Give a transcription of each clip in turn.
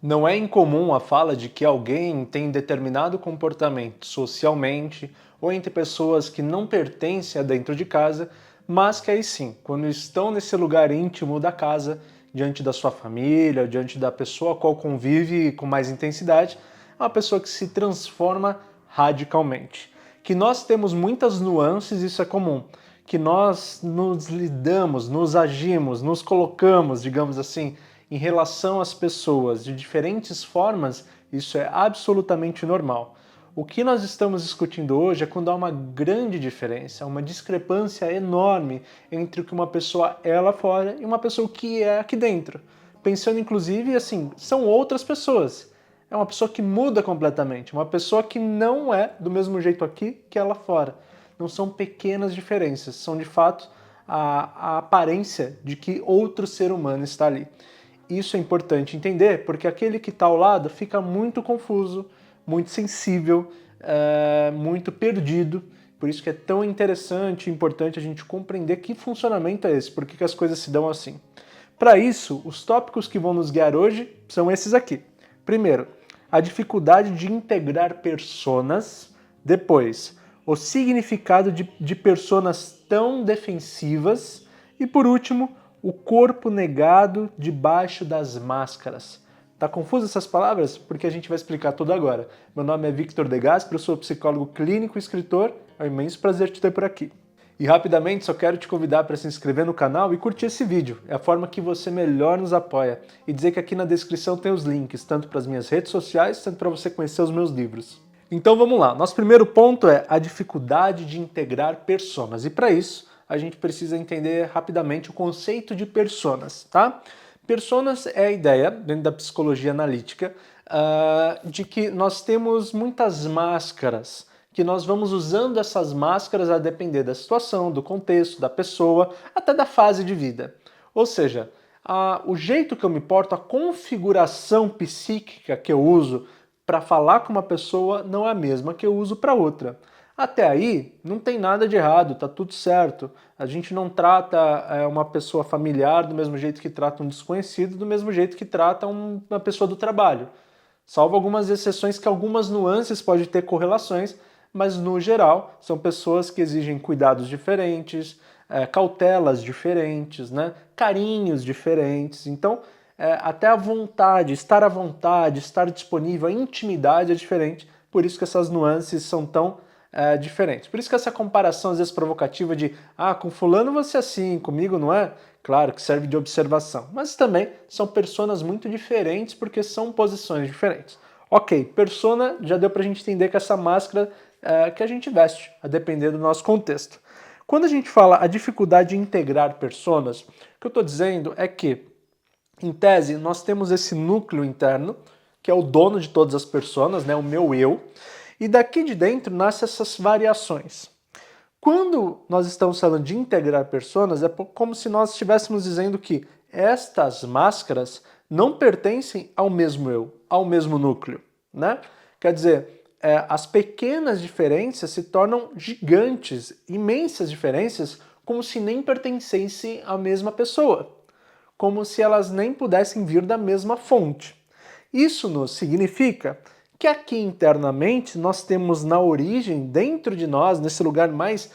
Não é incomum a fala de que alguém tem determinado comportamento socialmente ou entre pessoas que não pertencem a dentro de casa, mas que aí sim, quando estão nesse lugar íntimo da casa, diante da sua família, diante da pessoa a qual convive com mais intensidade, é uma pessoa que se transforma radicalmente. Que nós temos muitas nuances, isso é comum. Que nós nos lidamos, nos agimos, nos colocamos, digamos assim, em relação às pessoas de diferentes formas, isso é absolutamente normal. O que nós estamos discutindo hoje é quando há uma grande diferença, uma discrepância enorme entre o que uma pessoa é lá fora e uma pessoa que é aqui dentro. Pensando inclusive assim, são outras pessoas. É uma pessoa que muda completamente, uma pessoa que não é do mesmo jeito aqui que é lá fora. Não são pequenas diferenças, são de fato a aparência de que outro ser humano está ali. Isso é importante entender, porque aquele que está ao lado fica muito confuso, muito sensível, muito perdido. Por isso que é tão interessante e importante a gente compreender que funcionamento é esse, por que as coisas se dão assim. Para isso, os tópicos que vão nos guiar hoje são esses aqui. Primeiro, a dificuldade de integrar personas. Depois, o significado de personas tão defensivas. E por último, o corpo negado debaixo das máscaras. Tá confuso essas palavras? Porque a gente vai explicar tudo agora. Meu nome é Victor De Gasperi, eu sou psicólogo clínico e escritor. É um imenso prazer te ter por aqui. E rapidamente só quero te convidar para se inscrever no canal e curtir esse vídeo. É a forma que você melhor nos apoia. E dizer que aqui na descrição tem os links, tanto para as minhas redes sociais, tanto para você conhecer os meus livros. Então vamos lá. Nosso primeiro ponto é a dificuldade de integrar personas. E para isso, a gente precisa entender rapidamente o conceito de personas, tá? Personas é a ideia, dentro da psicologia analítica, de que nós temos muitas máscaras, que nós vamos usando essas máscaras a depender da situação, do contexto, da pessoa, até da fase de vida. Ou seja, o jeito que eu me porto, a configuração psíquica que eu uso para falar com uma pessoa não é a mesma que eu uso para outra. Até aí, não tem nada de errado, tá tudo certo. A gente não trata uma pessoa familiar do mesmo jeito que trata um desconhecido, do mesmo jeito que trata uma pessoa do trabalho. Salvo algumas exceções que algumas nuances podem ter correlações, mas no geral são pessoas que exigem cuidados diferentes, cautelas diferentes, né? Carinhos diferentes. Então, até a vontade, estar disponível, a intimidade é diferente, por isso que essas nuances são tão diferentes. Por isso que essa comparação às vezes provocativa de com fulano você é assim, comigo não é? Claro que serve de observação, mas também são personas muito diferentes porque são posições diferentes. Ok, persona já deu pra gente entender que essa máscara que a gente veste, a depender do nosso contexto. Quando a gente fala a dificuldade de integrar personas, o que eu estou dizendo é que, em tese, nós temos esse núcleo interno, que é o dono de todas as personas, né, o meu eu, e daqui de dentro nascem essas variações. Quando nós estamos falando de integrar personas, é como se nós estivéssemos dizendo que estas máscaras não pertencem ao mesmo eu, ao mesmo núcleo, né? Quer dizer, as pequenas diferenças se tornam gigantes, imensas diferenças, como se nem pertencessem à mesma pessoa, como se elas nem pudessem vir da mesma fonte. Isso nos significa que aqui internamente nós temos na origem, dentro de nós, nesse lugar mais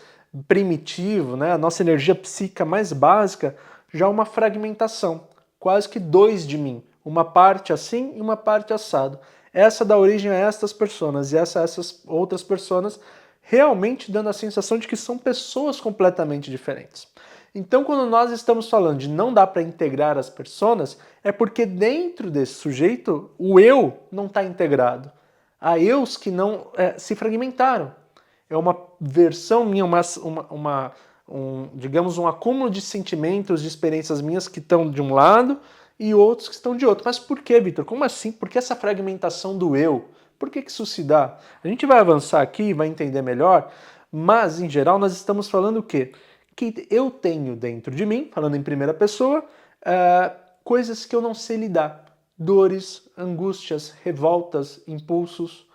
primitivo, né, a nossa energia psíquica mais básica, já uma fragmentação, quase que dois de mim, uma parte assim e uma parte assado. Essa dá origem a estas personas e essa a essas outras personas, realmente dando a sensação de que são pessoas completamente diferentes. Então, quando nós estamos falando de não dá para integrar as personas, é porque dentro desse sujeito o eu não está integrado. Há eus que não se fragmentaram. É uma versão minha, digamos, um acúmulo de sentimentos, de experiências minhas que estão de um lado e outros que estão de outro. Mas por que, Vitor? Como assim? Por que essa fragmentação do eu? Por que isso se dá? A gente vai avançar aqui, vai entender melhor, mas, em geral, nós estamos falando o quê? Que eu tenho dentro de mim, falando em primeira pessoa, coisas que eu não sei lidar. Dores, angústias, revoltas, impulsos.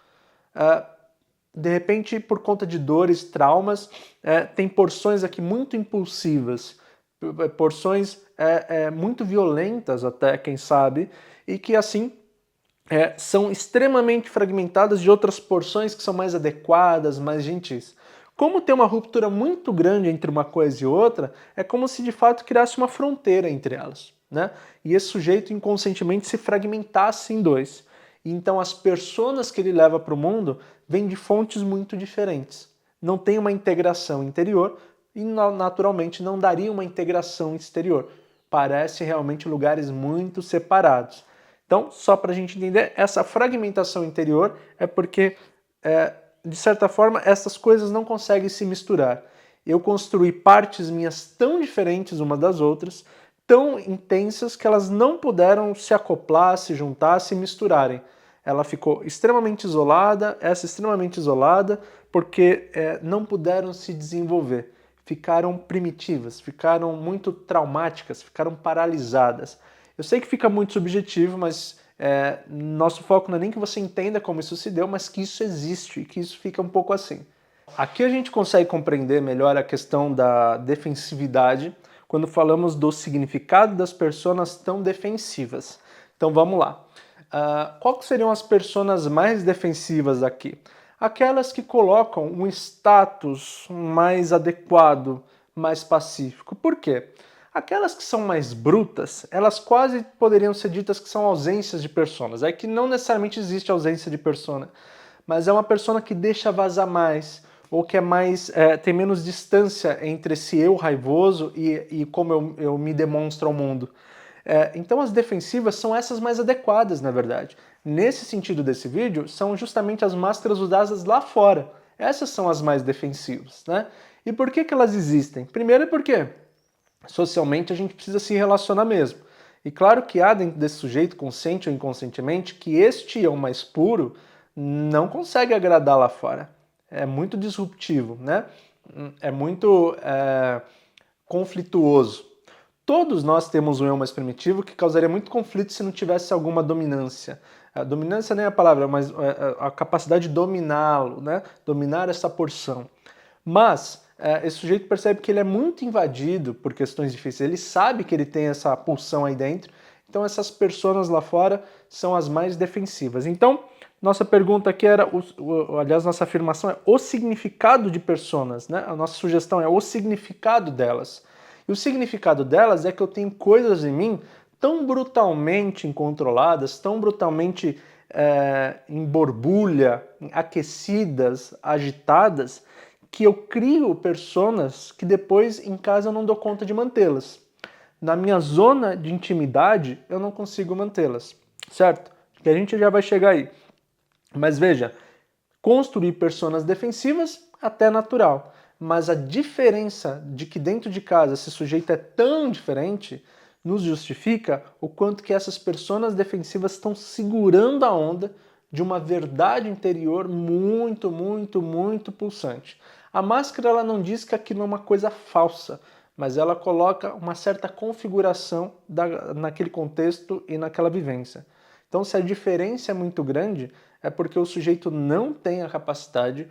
De repente, por conta de dores, traumas, tem porções aqui muito impulsivas, porções muito violentas até, quem sabe, e que assim são extremamente fragmentadas de outras porções que são mais adequadas, mais gentis. Como tem uma ruptura muito grande entre uma coisa e outra, é como se de fato criasse uma fronteira entre elas, né? E esse sujeito inconscientemente se fragmentasse em dois. Então as personas que ele leva para o mundo vêm de fontes muito diferentes. Não tem uma integração interior e naturalmente não daria uma integração exterior. Parece realmente lugares muito separados. Então, só para a gente entender, essa fragmentação interior é porque, de certa forma, essas coisas não conseguem se misturar. Eu construí partes minhas tão diferentes uma das outras, tão intensas, que elas não puderam se acoplar, se juntar, se misturarem. Ela ficou extremamente isolada, essa extremamente isolada, porque não puderam se desenvolver. Ficaram primitivas, ficaram muito traumáticas, ficaram paralisadas. Eu sei que fica muito subjetivo, mas nosso foco não é nem que você entenda como isso se deu, mas que isso existe e que isso fica um pouco assim. Aqui a gente consegue compreender melhor a questão da defensividade quando falamos do significado das personas tão defensivas. Então vamos lá. Quais seriam as personas mais defensivas aqui? Aquelas que colocam um status mais adequado, mais pacífico. Por quê? Aquelas que são mais brutas, elas quase poderiam ser ditas que são ausências de personas. É que não necessariamente existe ausência de persona, mas é uma persona que deixa vazar mais, ou que é mais tem menos distância entre esse eu raivoso e como eu me demonstro ao mundo. Então as defensivas são essas mais adequadas, na verdade. Nesse sentido desse vídeo, são justamente as máscaras usadas lá fora. Essas são as mais defensivas, né? E por que elas existem? Primeiro é porque socialmente a gente precisa se relacionar mesmo. E claro que há dentro desse sujeito, consciente ou inconscientemente, que este eu mais puro não consegue agradar lá fora. É muito disruptivo, né? É muito conflituoso. Todos nós temos um eu mais primitivo que causaria muito conflito se não tivesse alguma dominância. A dominância nem é a palavra, mas a capacidade de dominá-lo, né? Dominar essa porção. Mas esse sujeito percebe que ele é muito invadido por questões difíceis. Ele sabe que ele tem essa pulsão aí dentro. Então essas personas lá fora são as mais defensivas. Então, nossa pergunta aqui era, aliás, nossa afirmação é o significado de personas, né? A nossa sugestão é o significado delas. E o significado delas é que eu tenho coisas em mim tão brutalmente incontroladas, tão brutalmente em borbulha, aquecidas, agitadas, que eu crio personas que depois em casa eu não dou conta de mantê-las. Na minha zona de intimidade eu não consigo mantê-las, certo? Que a gente já vai chegar aí. Mas veja, construir personas defensivas até é natural, mas a diferença de que dentro de casa esse sujeito é tão diferente nos justifica o quanto que essas personas defensivas estão segurando a onda de uma verdade interior muito, muito, muito pulsante. A máscara ela não diz que aquilo é uma coisa falsa, mas ela coloca uma certa configuração naquele contexto e naquela vivência. Então, se a diferença é muito grande, é porque o sujeito não tem a capacidade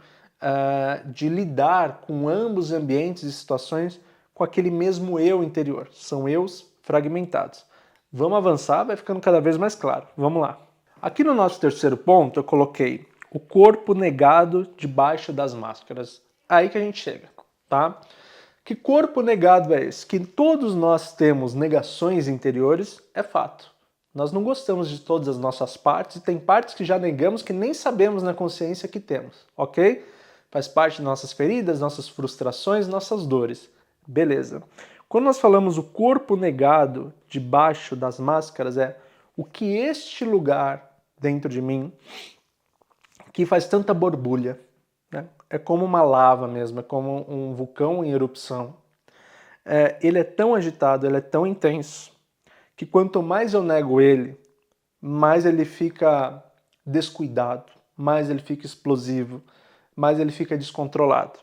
de lidar com ambos os ambientes e situações com aquele mesmo eu interior. São eus fragmentados. Vamos avançar, vai ficando cada vez mais claro. Vamos lá. Aqui no nosso terceiro ponto, eu coloquei o corpo negado debaixo das máscaras. Aí que a gente chega, tá? Que corpo negado é esse? Que todos nós temos negações interiores, é fato. Nós não gostamos de todas as nossas partes e tem partes que já negamos que nem sabemos na consciência que temos, ok? Faz parte de nossas feridas, nossas frustrações, nossas dores. Beleza. Quando nós falamos o corpo negado debaixo das máscaras, é o que este lugar dentro de mim que faz tanta borbulha, né? É como uma lava mesmo, é como um vulcão em erupção. Ele é tão agitado, ele é tão intenso, que quanto mais eu nego ele, mais ele fica descuidado, mais ele fica explosivo, mais ele fica descontrolado.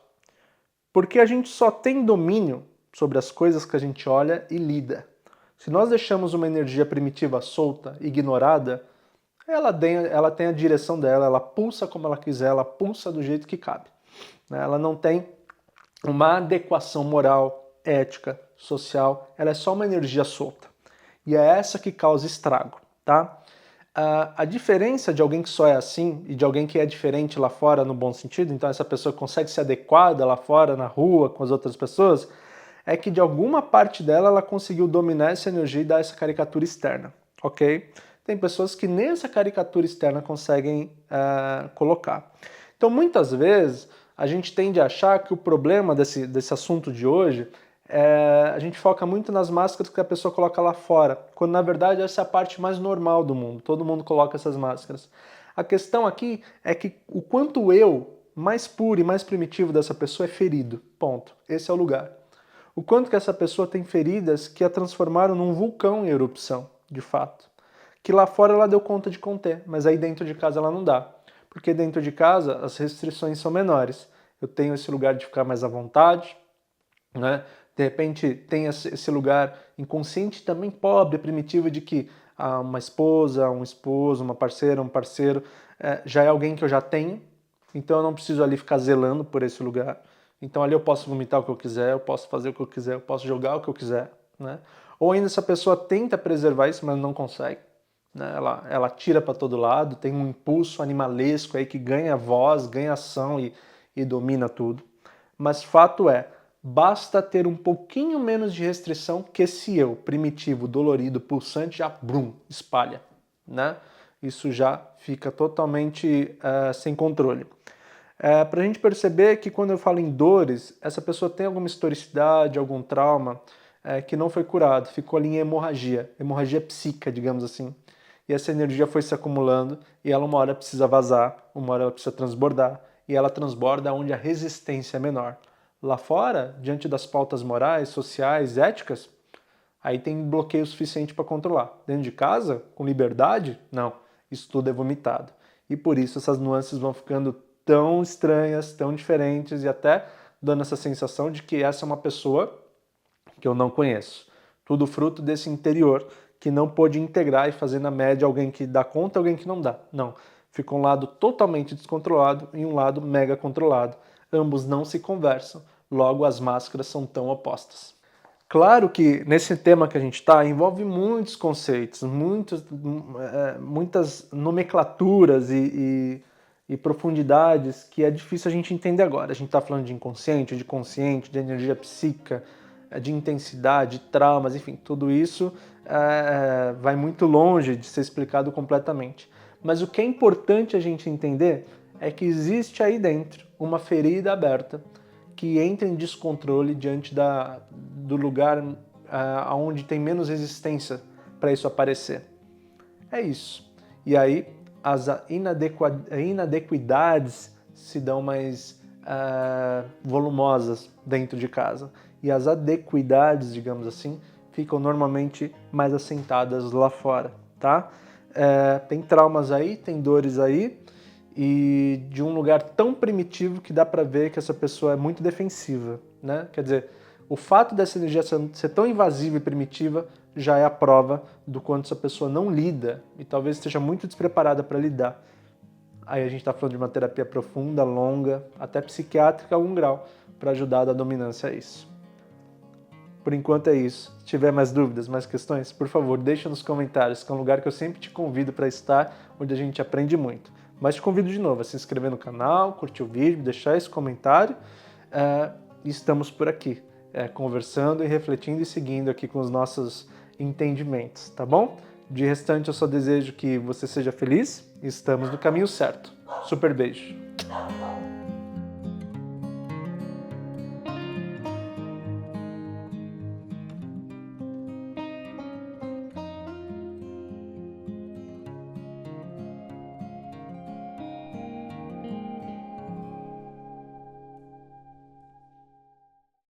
Porque a gente só tem domínio sobre as coisas que a gente olha e lida. Se nós deixamos uma energia primitiva solta, ignorada, ela tem a direção dela, ela pulsa como ela quiser, ela pulsa do jeito que cabe. Ela não tem uma adequação moral, ética, social, ela é só uma energia solta. E é essa que causa estrago, tá? A diferença de alguém que só é assim e de alguém que é diferente lá fora no bom sentido, então essa pessoa consegue ser adequada lá fora, na rua, com as outras pessoas, é que de alguma parte dela ela conseguiu dominar essa energia e dar essa caricatura externa, ok? Tem pessoas que nem essa caricatura externa conseguem colocar. Então muitas vezes a gente tende a achar que o problema desse assunto de hoje a gente foca muito nas máscaras que a pessoa coloca lá fora, quando na verdade essa é a parte mais normal do mundo, todo mundo coloca essas máscaras. A questão aqui é que o quanto o eu mais puro e mais primitivo dessa pessoa é ferido, ponto. Esse é o lugar. O quanto que essa pessoa tem feridas que a transformaram num vulcão em erupção, de fato. Que lá fora ela deu conta de conter, mas aí dentro de casa ela não dá. Porque dentro de casa as restrições são menores. Eu tenho esse lugar de ficar mais à vontade, né? De repente tem esse lugar inconsciente também pobre, primitivo, de que uma esposa, um esposo, uma parceira, um parceiro, já é alguém que eu já tenho, então eu não preciso ali ficar zelando por esse lugar. Então ali eu posso vomitar o que eu quiser, eu posso fazer o que eu quiser, eu posso jogar o que eu quiser, né? Ou ainda essa pessoa tenta preservar isso, mas não consegue, né? Ela tira para todo lado, tem um impulso animalesco aí que ganha voz, ganha ação e domina tudo. Mas fato é, basta ter um pouquinho menos de restrição que esse eu, primitivo, dolorido, pulsante, já brum, espalha, né? Isso já fica totalmente sem controle. Para a gente perceber que quando eu falo em dores, essa pessoa tem alguma historicidade, algum trauma que não foi curado, ficou ali em hemorragia psíquica, digamos assim. E essa energia foi se acumulando e ela uma hora precisa vazar, uma hora ela precisa transbordar, e ela transborda onde a resistência é menor. Lá fora, diante das pautas morais, sociais, éticas, aí tem bloqueio suficiente para controlar. Dentro de casa, com liberdade, não. Isso tudo é vomitado. E por isso essas nuances vão ficando tão estranhas, tão diferentes e até dando essa sensação de que essa é uma pessoa que eu não conheço. Tudo fruto desse interior que não pôde integrar e fazer na média alguém que dá conta e alguém que não dá. Não. Fica um lado totalmente descontrolado e um lado mega controlado. Ambos não se conversam, logo as máscaras são tão opostas. Claro que nesse tema que a gente está envolve muitos conceitos, muitas nomenclaturas e profundidades que é difícil a gente entender agora. A gente está falando de inconsciente, de consciente, de energia psíquica, de intensidade, traumas, enfim, tudo isso vai muito longe de ser explicado completamente. Mas o que é importante a gente entender é que existe aí dentro uma ferida aberta que entra em descontrole diante do lugar onde tem menos resistência para isso aparecer. É isso. E aí as inadequidades se dão mais volumosas dentro de casa. E as adequidades, digamos assim, ficam normalmente mais assentadas lá fora, tá? Tem traumas aí, tem dores aí, e de um lugar tão primitivo que dá para ver que essa pessoa é muito defensiva, né? Quer dizer, o fato dessa energia ser tão invasiva e primitiva já é a prova do quanto essa pessoa não lida e talvez esteja muito despreparada para lidar. Aí a gente está falando de uma terapia profunda, longa, até psiquiátrica a algum grau, para ajudar a dar dominância a isso. Por enquanto é isso. Se tiver mais dúvidas, mais questões, por favor, deixa nos comentários, que é um lugar que eu sempre te convido para estar, onde a gente aprende muito. Mas te convido de novo a se inscrever no canal, curtir o vídeo, deixar esse comentário. E estamos por aqui, conversando e refletindo e seguindo aqui com os nossos entendimentos, tá bom? De restante, eu só desejo que você seja feliz e estamos no caminho certo. Super beijo!